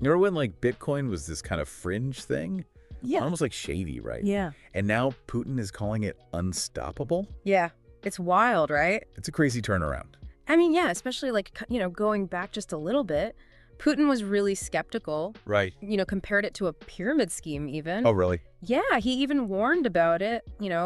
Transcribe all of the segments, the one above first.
Remember when like Bitcoin was this kind of fringe thing? Yeah. Almost like shady, right? Yeah. And now Putin is calling it unstoppable? Yeah. It's wild, right? It's a crazy turnaround. I mean, yeah, especially like, going back just a little bit, Putin was really skeptical, Right. Compared it to a pyramid scheme even. Oh, really? Yeah, he even warned about it,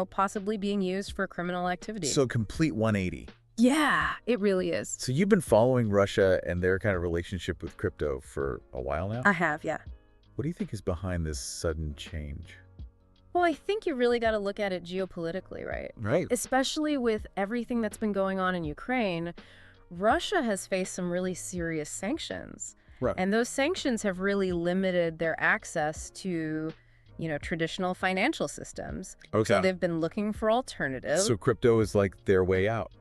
possibly being used for criminal activity. So complete 180. Yeah, it really is. So you've been following Russia and their kind of relationship with crypto for a while now? I have, yeah. What do you think is behind this sudden change? Well, I think you really got to look at it geopolitically, right? Right. Especially with everything that's been going on in Ukraine, Russia has faced some really serious sanctions. Right. And those sanctions have really limited their access to, traditional financial systems. Okay. So they've been looking for alternatives. So crypto is like their way out.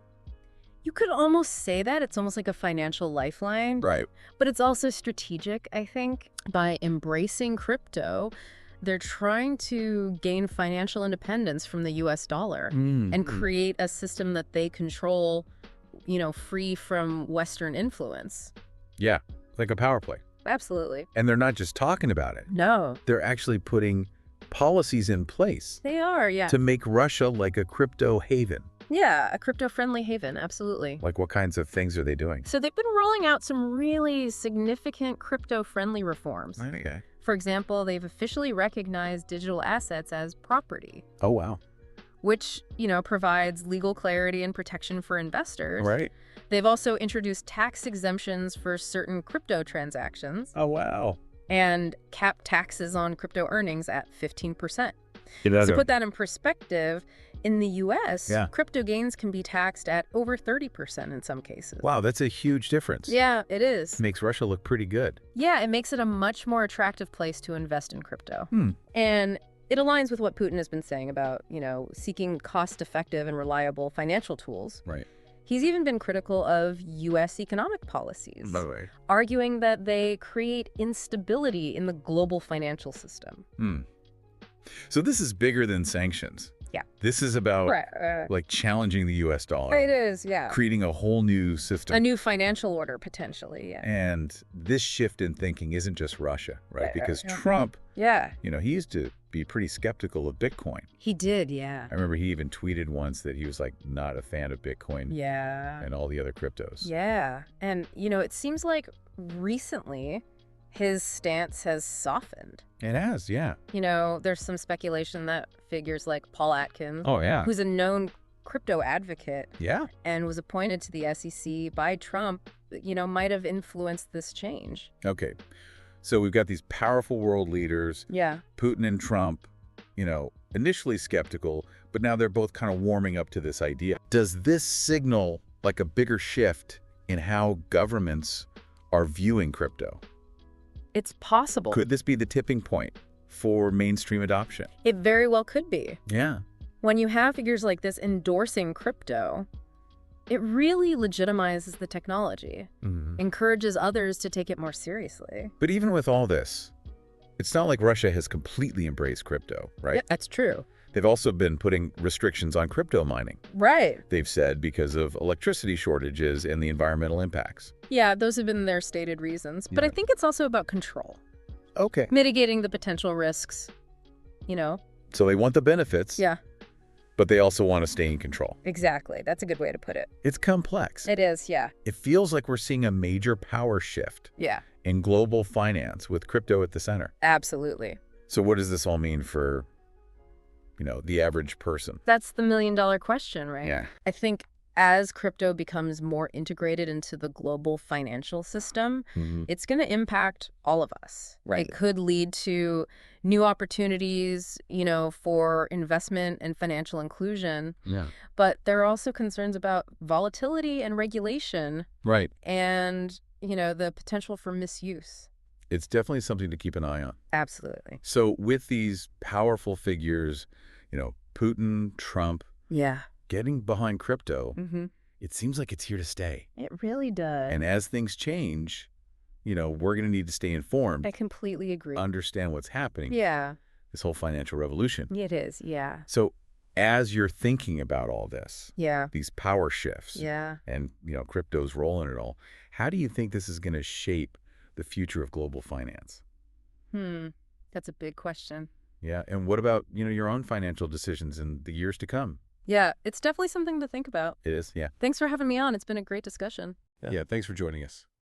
You could almost say that. It's almost like a financial lifeline. Right. But it's also strategic, I think. By embracing crypto, they're trying to gain financial independence from the US dollar and create a system that they control, free from Western influence. Yeah, like a power play. Absolutely. And they're not just talking about it. No. They're actually putting policies in place They are, yeah. to make Russia like a crypto haven. Yeah, a crypto-friendly haven, absolutely. Like what kinds of things are they doing? So they've been rolling out some really significant crypto-friendly reforms. Okay. For example, they've officially recognized digital assets as property, Oh, wow. which, provides legal clarity and protection for investors. Right. They've also introduced tax exemptions for certain crypto transactions Oh, wow. and capped taxes on crypto earnings at 15%. You To put that in perspective, in the U.S., Yeah. crypto gains can be taxed at over 30% in some cases. Wow, that's a huge difference. Yeah, it is. Makes Russia look pretty good. Yeah, it makes it a much more attractive place to invest in crypto. Hmm. And it aligns with what Putin has been saying about, seeking cost-effective and reliable financial tools. Right. He's even been critical of U.S. economic policies, By the way. arguing that they create instability in the global financial system. So this is bigger than sanctions. Yeah. This is about like challenging the U.S. dollar. It is, yeah. Creating a whole new system. A new financial order, potentially, yeah. And this shift in thinking isn't just Russia, right? Because Yeah. Trump, Yeah. he used to be pretty skeptical of Bitcoin. He did, yeah. I remember he even tweeted once that he was like not a fan of Bitcoin Yeah. and all the other cryptos. Yeah. And, it seems like recently his stance has softened. It has, yeah. There's some speculation that figures like Paul Atkins, Oh, yeah. who's a known crypto advocate Yeah. and was appointed to the SEC by Trump, might have influenced this change. Okay. So we've got these powerful world leaders, Yeah. Putin and Trump, initially skeptical, but now they're both kind of warming up to this idea. Does this signal like a bigger shift in how governments are viewing crypto? It's possible. Could this be the tipping point for mainstream adoption? It very well could be. Yeah. When you have figures like this endorsing crypto, it really legitimizes the technology, encourages others to take it more seriously. But even with all this, it's not like Russia has completely embraced crypto, right? Yep, that's true. They've also been putting restrictions on crypto mining, Right. they've said, because of electricity shortages and the environmental impacts. Yeah, those have been their stated reasons. But I Yeah. think it's also about control, Okay. mitigating the potential risks, So they want the benefits, Yeah, but they also want to stay in control. exactly. That's a good way to put it. It's complex. It is, yeah. It feels like we're seeing a major power shift Yeah, in global finance with crypto at the center. absolutely. So what does this all mean for, the average person? That's the million-dollar question, right? Yeah. I think as crypto becomes more integrated into the global financial system, it's going to impact all of us. Right. It could lead to new opportunities, for investment and financial inclusion. Yeah. But there are also concerns about volatility and regulation Right. and, the potential for misuse. It's definitely something to keep an eye on. Absolutely. So with these powerful figures, Putin, Trump, Yeah. getting behind crypto, Mm-hmm. it seems like it's here to stay. It really does. And as things change, we're going to need to stay informed, I completely agree. understand what's happening, Yeah, this whole financial revolution. it is. Yeah. So as you're thinking about all this, Yeah. these power shifts Yeah. and, crypto's role in it all, how do you think this is going to shape the future of global finance? That's a big question. Yeah, and what about, your own financial decisions in the years to come? Yeah, it's definitely something to think about. It is, yeah. Thanks for having me on. It's been a great discussion. Yeah, thanks for joining us.